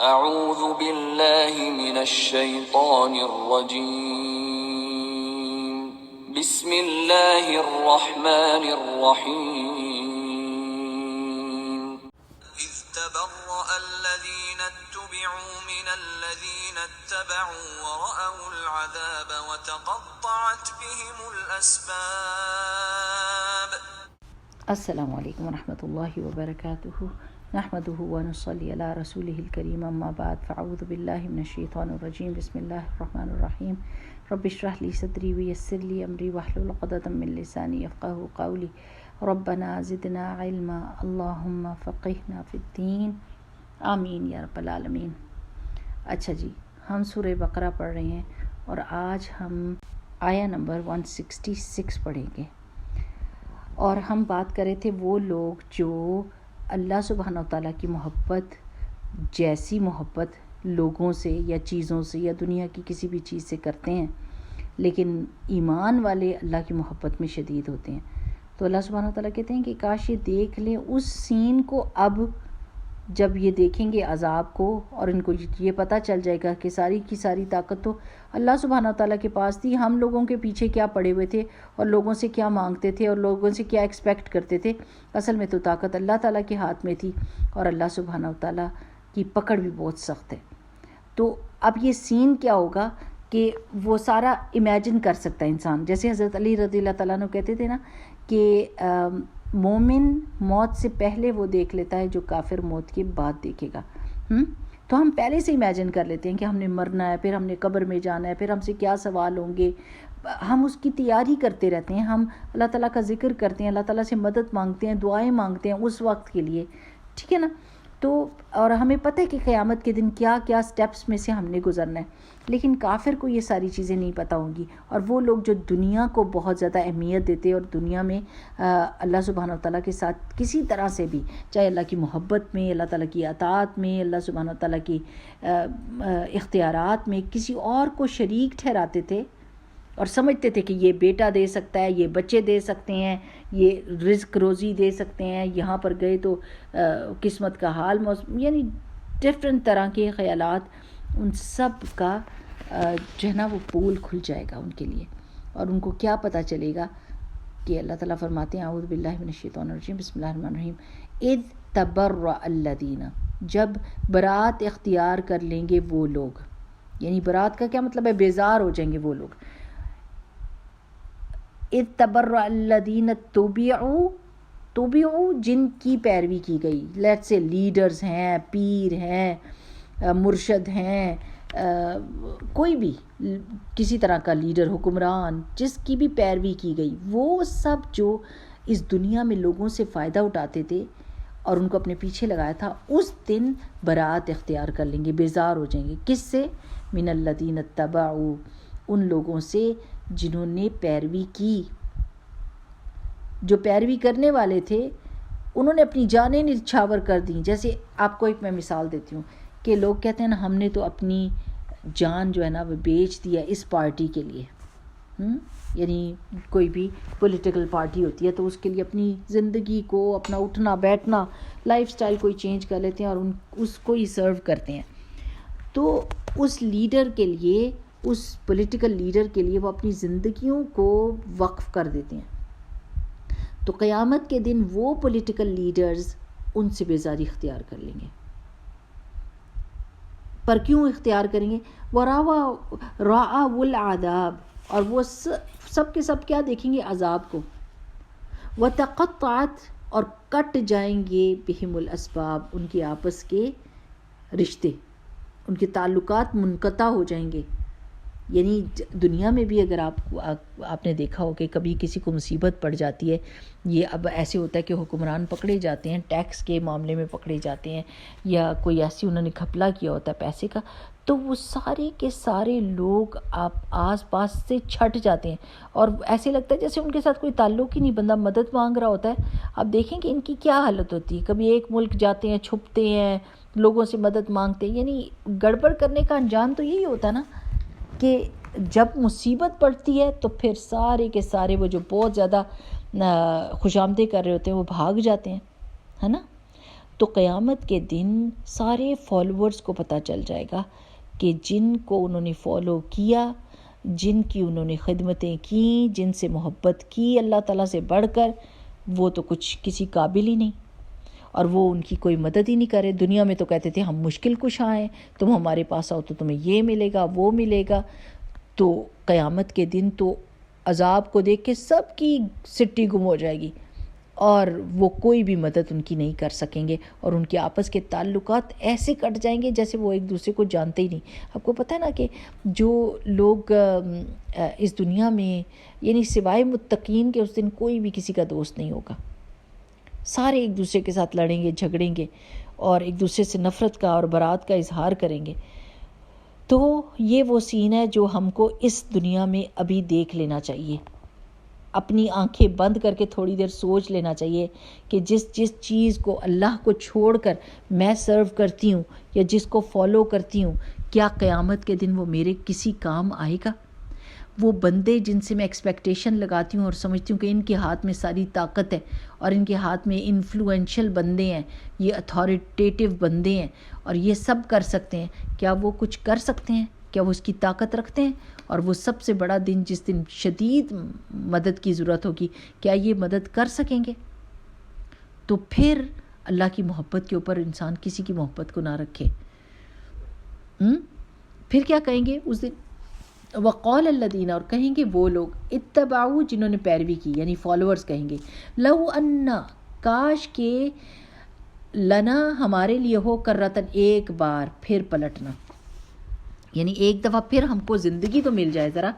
اعوذ باللہ من الشیطان الرجیم بسم اللہ الرحمن الرحیم اذ تبرأ الذین اتبعوا من الذین اتبعوا ورأوا العذاب وتقطعت بهم الاسباب۔ السلام علیکم ورحمۃ اللہ وبرکاتہ، نحمده ونصلی علی رسولہ الکریم، اما بعد، فاعوذ باللہ من الشیطان الرجیم، بسم اللہ الرحمن الرحیم، رب اشرح لی صدری ویسر لی امری واحلل عقدۃ من لسانی یفقہوا قولی، ربنا زدنا علما، اللہم فقہنا فی الدین، آمین یا رب العالمین۔ اچھا جی، ہم سورہ بقرہ پڑھ رہے ہیں اور آج ہم آیہ نمبر 166 پڑھیں گے، اور ہم بات کر رہے تھے وہ لوگ جو اللہ سبحانہ وتعالیٰ کی محبت جیسی محبت لوگوں سے یا چیزوں سے یا دنیا کی کسی بھی چیز سے کرتے ہیں، لیکن ایمان والے اللہ کی محبت میں شدید ہوتے ہیں۔ تو اللہ سبحانہ وتعالیٰ کہتے ہیں کہ کاش یہ دیکھ لیں اس سین کو، اب جب یہ دیکھیں گے عذاب کو اور ان کو یہ پتہ چل جائے گا کہ ساری کی ساری طاقت تو اللہ سبحانہ وتعالیٰ کے پاس تھی، ہم لوگوں کے پیچھے کیا پڑے ہوئے تھے اور لوگوں سے کیا مانگتے تھے اور لوگوں سے کیا ایکسپیکٹ کرتے تھے، اصل میں تو طاقت اللہ تعالیٰ کے ہاتھ میں تھی، اور اللہ سبحانہ وتعالیٰ کی پکڑ بھی بہت سخت ہے۔ تو اب یہ سین کیا ہوگا کہ وہ سارا امیجن کر سکتا ہے انسان، جیسے حضرت علی رضی اللہ تعالیٰ عنہ کہتے تھے نا کہ مومن موت سے پہلے وہ دیکھ لیتا ہے جو کافر موت کے بعد دیکھے گا۔ تو ہم پہلے سے امیجن کر لیتے ہیں کہ ہم نے مرنا ہے، پھر ہم نے قبر میں جانا ہے، پھر ہم سے کیا سوال ہوں گے، ہم اس کی تیاری کرتے رہتے ہیں، ہم اللہ تعالیٰ کا ذکر کرتے ہیں، اللہ تعالیٰ سے مدد مانگتے ہیں، دعائیں مانگتے ہیں اس وقت کے لیے، ٹھیک ہے نا۔ تو اور ہمیں پتہ ہے کہ قیامت کے دن کیا کیا سٹیپس میں سے ہم نے گزرنا ہے، لیکن کافر کو یہ ساری چیزیں نہیں پتہ ہوں گی، اور وہ لوگ جو دنیا کو بہت زیادہ اہمیت دیتے اور دنیا میں اللہ سبحانہ وتعالیٰ کے ساتھ کسی طرح سے بھی، چاہے اللہ کی محبت میں، اللہ تعالیٰ کی اطاعت میں، اللہ سبحانہ وتعالیٰ کی اختیارات میں کسی اور کو شریک ٹھہراتے تھے اور سمجھتے تھے کہ یہ بیٹا دے سکتا ہے، یہ بچے دے سکتے ہیں، یہ رزق روزی دے سکتے ہیں، یہاں پر گئے تو قسمت کا حال موسم، یعنی ڈفرینٹ طرح کے خیالات، ان سب کا جو ہے نا وہ پول کھل جائے گا ان کے لیے، اور ان کو کیا پتہ چلے گا کہ اللہ تعالیٰ فرماتے ہیں اعوذ باللہ من الشیطان الرجیم، بسم اللہ الرحمن الرحیم، اذ تبرأ الذین، جب برات اختیار کر لیں گے وہ لوگ، یعنی برات کا کیا مطلب ہے، بیزار ہو جائیں گے وہ لوگ۔ اذ تبرأ الذین تبعوا جن کی پیروی کی گئی، لیٹ سے لیڈرز ہیں، پیر ہیں، مرشد ہیں، کوئی بھی کسی طرح کا لیڈر، حکمران، جس کی بھی پیروی کی گئی، وہ سب جو اس دنیا میں لوگوں سے فائدہ اٹھاتے تھے اور ان کو اپنے پیچھے لگایا تھا، اس دن برات اختیار کر لیں گے، بیزار ہو جائیں گے۔ کس سے؟ من الذین اتبعوا، ان لوگوں سے جنہوں نے پیروی کی، جو پیروی کرنے والے تھے انہوں نے اپنی جانیں نچھاور کر دیں۔ جیسے آپ کو ایک میں مثال دیتی ہوں کہ لوگ کہتے ہیں نا ہم نے تو اپنی جان جو ہے نا وہ بیچ دیا اس پارٹی کے لیے، یعنی کوئی بھی پولیٹیکل پارٹی ہوتی ہے تو اس کے لیے اپنی زندگی کو، اپنا اٹھنا بیٹھنا، لائف سٹائل کوئی چینج کر لیتے ہیں اور اس کو ہی سرو کرتے ہیں۔ تو اس لیڈر کے لیے، اس پولیٹیکل لیڈر کے لیے وہ اپنی زندگیوں کو وقف کر دیتے ہیں۔ تو قیامت کے دن وہ پولیٹیکل لیڈرز ان سے بیزاری اختیار کر لیں گے۔ پر کیوں اختیار کریں گے؟ وَرَأَوُا الْعَذَابَ، اور وہ سب کے سب کیا دیکھیں گے؟ عذاب کو۔ وَتَقَطَّعَتْ، اور کٹ جائیں گے بِهِمُ الْأَسْبَابُ، ان کے آپس کے رشتے، ان کے تعلقات منقطع ہو جائیں گے۔ یعنی دنیا میں بھی اگر آپ نے دیکھا ہو کہ کبھی کسی کو مصیبت پڑ جاتی ہے، یہ اب ایسے ہوتا ہے کہ حکمران پکڑے جاتے ہیں، ٹیکس کے معاملے میں پکڑے جاتے ہیں، یا کوئی ایسی انہوں نے گھپلا کیا ہوتا ہے پیسے کا، تو وہ سارے کے سارے لوگ آپ آس پاس سے چھٹ جاتے ہیں اور ایسے لگتا ہے جیسے ان کے ساتھ کوئی تعلق ہی نہیں، بندہ مدد مانگ رہا ہوتا ہے۔ اب دیکھیں کہ ان کی کیا حالت ہوتی ہے، کبھی ایک ملک جاتے ہیں، چھپتے ہیں، لوگوں سے مدد مانگتے ہیں، یعنی گڑبڑ کرنے کا انجام تو یہی ہوتا ہے نا کہ جب مصیبت پڑتی ہے تو پھر سارے کے سارے وہ جو بہت زیادہ خوش آمدید کر رہے ہوتے ہیں وہ بھاگ جاتے ہیں، ہے نا۔ تو قیامت کے دن سارے فالوورز کو پتہ چل جائے گا کہ جن کو انہوں نے فالو کیا، جن کی انہوں نے خدمتیں کیں، جن سے محبت کی اللہ تعالیٰ سے بڑھ کر، وہ تو کچھ کسی قابل ہی نہیں، اور وہ ان کی کوئی مدد ہی نہیں کرے۔ دنیا میں تو کہتے تھے ہم مشکل کشا ہیں، تم ہمارے پاس آؤ تو تمہیں یہ ملے گا وہ ملے گا۔ تو قیامت کے دن تو عذاب کو دیکھ کے سب کی سٹی گم ہو جائے گی، اور وہ کوئی بھی مدد ان کی نہیں کر سکیں گے، اور ان کے آپس کے تعلقات ایسے کٹ جائیں گے جیسے وہ ایک دوسرے کو جانتے ہی نہیں۔ آپ کو پتہ ہے نا کہ جو لوگ اس دنیا میں یعنی سوائے متقین کے اس دن کوئی بھی کسی کا دوست نہیں ہوگا، سارے ایک دوسرے کے ساتھ لڑیں گے، جھگڑیں گے، اور ایک دوسرے سے نفرت کا اور برات کا اظہار کریں گے۔ تو یہ وہ سین ہے جو ہم کو اس دنیا میں ابھی دیکھ لینا چاہیے، اپنی آنکھیں بند کر کے تھوڑی دیر سوچ لینا چاہیے کہ جس چیز کو اللہ کو چھوڑ کر میں سرو کرتی ہوں یا جس کو فالو کرتی ہوں، کیا قیامت کے دن وہ میرے کسی کام آئے گا؟ وہ بندے جن سے میں ایکسپیکٹیشن لگاتی ہوں اور سمجھتی ہوں کہ ان کے ہاتھ میں ساری طاقت ہے اور ان کے ہاتھ میں انفلوئنشل بندے ہیں، یہ اتھارٹیٹیو بندے ہیں اور یہ سب کر سکتے ہیں، کیا وہ کچھ کر سکتے ہیں؟ کیا وہ اس کی طاقت رکھتے ہیں؟ اور وہ سب سے بڑا دن جس دن شدید مدد کی ضرورت ہوگی، کیا یہ مدد کر سکیں گے؟ تو پھر اللہ کی محبت کے اوپر انسان کسی کی محبت کو نہ رکھے۔ پھر کیا کہیں گے اس دن؟ وقال الذین، اور کہیں گے وہ لوگ اتبعوا جنہوں نے پیروی کی، یعنی فالوورز کہیں گے، لو انا، کاش کہ لنا ہمارے لیے ہو کرتن، ایک بار پھر پلٹنا، یعنی ایک دفعہ پھر ہم کو زندگی تو مل جائے ذرا،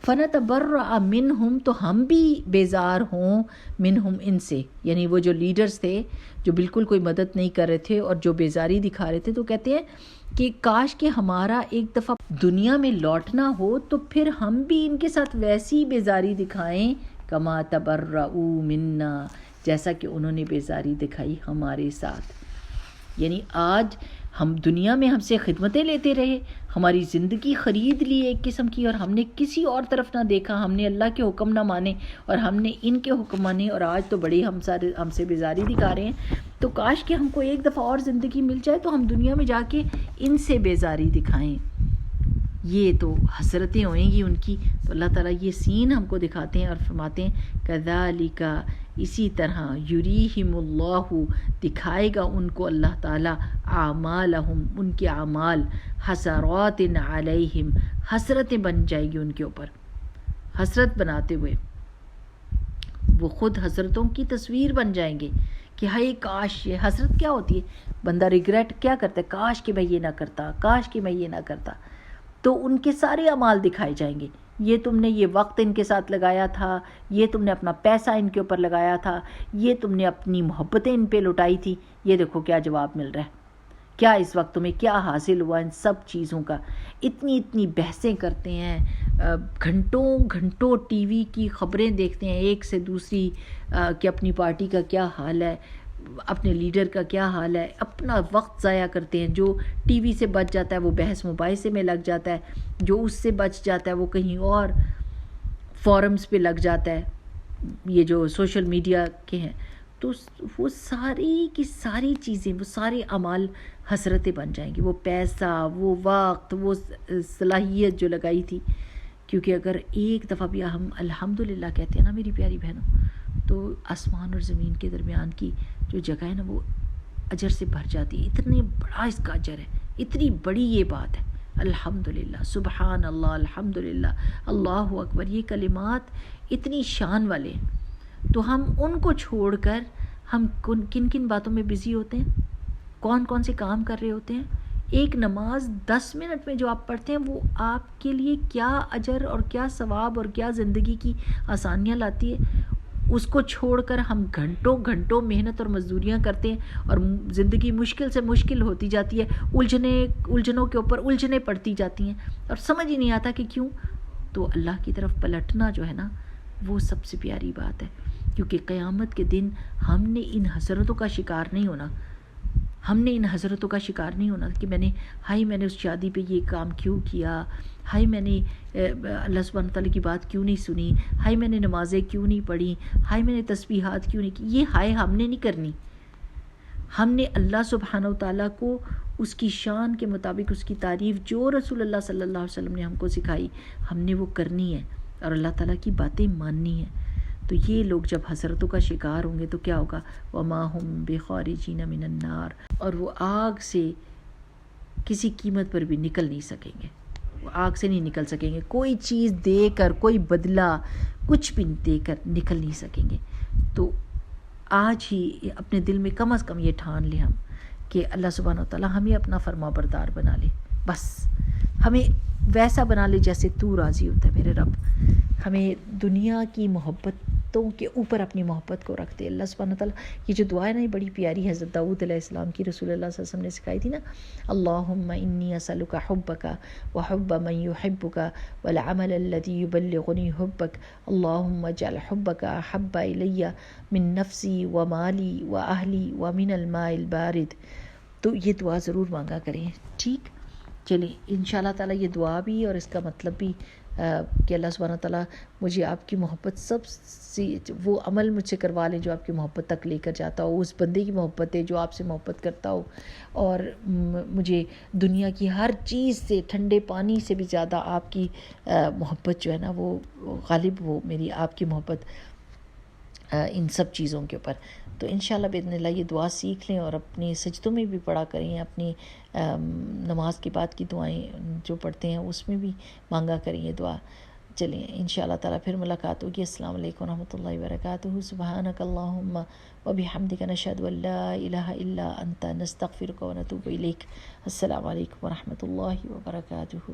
فنتبرأ منہم، تو ہم بھی بیزار ہوں، منہم ان سے، یعنی وہ جو لیڈرز تھے جو بالکل کوئی مدد نہیں کر رہے تھے اور جو بیزاری دکھا رہے تھے، تو کہتے ہیں کہ کاش کہ ہمارا ایک دفعہ دنیا میں لوٹنا ہو تو پھر ہم بھی ان کے ساتھ ویسی بیزاری دکھائیں، کما تبرؤوا منا، جیسا کہ انہوں نے بیزاری دکھائی ہمارے ساتھ۔ یعنی آج ہم دنیا میں ہم سے خدمتیں لیتے رہے، ہماری زندگی خرید لی ایک قسم کی، اور ہم نے کسی اور طرف نہ دیکھا، ہم نے اللہ کے حکم نہ مانے اور ہم نے ان کے حکم مانے، اور آج تو بڑی ہم سے بیزاری دکھا رہے ہیں۔ تو کاش کہ ہم کو ایک دفعہ اور زندگی مل جائے تو ہم دنیا میں جا کے ان سے بیزاری دکھائیں، یہ تو حسرتیں ہوئیں گی ان کی۔ تو اللہ تعالیٰ یہ سین ہم کو دکھاتے ہیں اور فرماتے ہیں کذالک، اسی طرح یریہم اللہ، دکھائے گا ان کو اللہ تعالیٰ اعمالہم، ان کے اعمال، حسرات علیہم، حسرتیں بن جائے گی ان کے اوپر، حسرت بناتے ہوئے وہ خود حسرتوں کی تصویر بن جائیں گے کہ ہائے کاش، یہ حسرت کیا ہوتی ہے؟ بندہ ریگریٹ کیا کرتا ہے؟ کاش کہ میں یہ نہ کرتا، کاش کہ میں یہ نہ کرتا۔ تو ان کے سارے اعمال دکھائے جائیں گے، یہ تم نے یہ وقت ان کے ساتھ لگایا تھا، یہ تم نے اپنا پیسہ ان کے اوپر لگایا تھا، یہ تم نے اپنی محبتیں ان پہ لٹائی تھی، یہ دیکھو کیا جواب مل رہا ہے، کیا اس وقت تمہیں کیا حاصل ہوا ان سب چیزوں کا۔ اتنی بحثیں کرتے ہیں، گھنٹوں ٹی وی کی خبریں دیکھتے ہیں ایک سے دوسری، کہ اپنی پارٹی کا کیا حال ہے، اپنے لیڈر کا کیا حال ہے، اپنا وقت ضائع کرتے ہیں۔ جو ٹی وی سے بچ جاتا ہے وہ بحث مباحثے میں لگ جاتا ہے، جو اس سے بچ جاتا ہے وہ کہیں اور فورمز پہ لگ جاتا ہے، یہ جو سوشل میڈیا کے ہیں۔ تو وہ ساری کی ساری چیزیں، وہ سارے اعمال حسرتیں بن جائیں گی، وہ پیسہ، وہ وقت، وہ صلاحیت جو لگائی تھی۔ کیونکہ اگر ایک دفعہ بھی ہم الحمدللہ کہتے ہیں نا میری پیاری بہنوں، تو آسمان اور زمین کے درمیان کی جو جگہ ہے نا وہ اجر سے بھر جاتی ہے۔ اتنے بڑا اس کا اجر ہے، اتنی بڑی یہ بات ہے، الحمدللہ، سبحان اللہ، الحمدللہ، اللہ اکبر، یہ کلمات اتنی شان والے ہیں۔ تو ہم ان کو چھوڑ کر ہم کن باتوں میں بزی ہوتے ہیں، کون سے کام کر رہے ہوتے ہیں۔ ایک نماز 10 منٹ میں جو آپ پڑھتے ہیں وہ آپ کے لیے کیا اجر اور کیا ثواب اور کیا زندگی کی آسانیاں لاتی ہے، اس کو چھوڑ کر ہم گھنٹوں محنت اور مزدوریاں کرتے ہیں، اور زندگی مشکل سے مشکل ہوتی جاتی ہے، الجھنوں کے اوپر الجھنیں پڑتی جاتی ہیں اور سمجھ ہی نہیں آتا کہ کیوں۔ تو اللہ کی طرف پلٹنا جو ہے نا وہ سب سے پیاری بات ہے، کیونکہ قیامت کے دن ہم نے ان حسرتوں کا شکار نہیں ہونا، ہم نے ان حسرتوں کا شکار نہیں ہونا کہ میں نے اس شادی پہ یہ کام کیوں کیا، ہائی میں نے اللہ سبحانہ تعالیٰ کی بات کیوں نہیں سنی، ہائی میں نے نمازیں کیوں نہیں پڑھی، ہائی میں نے تسبیحات کیوں نہیں کی، یہ ہائے ہم نے نہیں کرنی۔ ہم نے اللہ سبحانہ و تعالیٰ کو اس کی شان کے مطابق اس کی تعریف جو رسول اللہ صلی اللہ علیہ وسلم نے ہم کو سکھائی ہم نے وہ کرنی ہے اور اللہ تعالیٰ کی باتیں ماننی ہیں۔ تو یہ لوگ جب حسرتوں کا شکار ہوں گے تو کیا ہوگا؟ وَمَا هُمْ بِخَارِجِينَ مِنَ النَّارِ، اور وہ آگ سے کسی قیمت پر بھی نکل نہیں سکیں گے، وہ آگ سے نہیں نکل سکیں گے، کوئی چیز دے کر، کوئی بدلہ کچھ بھی دے کر نکل نہیں سکیں گے۔ تو آج ہی اپنے دل میں کم از کم یہ ٹھان لیں ہم کہ اللہ سبحانہ وتعالیٰ ہمیں اپنا فرما بردار بنا لے، بس ہمیں ویسا بنا لے جیسے تو راضی ہوتا ہے میرے رب۔ ہمیں دنیا کی محبتوں کے اوپر اپنی محبت کو رکھ دے اللہ سبحانہ وتعالیٰ۔ یہ جو دعا ہے نا یہ بڑی پیاری حضرت داؤد علیہ السلام کی رسول اللہ صلی اللہ علیہ وسلم نے سکھائی تھی نا، اللہم انی اسألک حبک وحب من یحبک والعمل الذی یبلغنی حبک اللہم اجعل حبک احب الی من نفسی ومالی واہلی ومن الماء البارد۔ تو یہ دعا ضرور مانگا کریں، ٹھیک؟ چلیں انشاءاللہ تعالیٰ یہ دعا بھی اور اس کا مطلب بھی کہ اللہ سبحانہ تعالیٰ مجھے آپ کی محبت سب سے وہ عمل مجھ سے کروا لیں جو آپ کی محبت تک لے کر جاتا ہو، اس بندے کی محبت ہے جو آپ سے محبت کرتا ہو، اور مجھے دنیا کی ہر چیز سے، ٹھنڈے پانی سے بھی زیادہ آپ کی محبت جو ہے نا وہ غالب ہو، میری آپ کی محبت ان سب چیزوں کے اوپر۔ تو انشاءاللہ باذن اللہ یہ دعا سیکھ لیں اور اپنے سجدوں میں بھی پڑھا کریں، اپنی نماز کے بعد کی دعائیں جو پڑھتے ہیں اس میں بھی مانگا کریں یہ دعا۔ چلیں انشاءاللہ تعالیٰ پھر ملاقات ہوگی۔ السلام علیکم ورحمۃ اللہ وبرکاتہ۔ سبحانک اللہم وبحمدک نشہد ان لا الہ الا انت نستغفرک ونتوب الیک۔ السلام علیکم ورحمۃ اللہ وبرکاتہ۔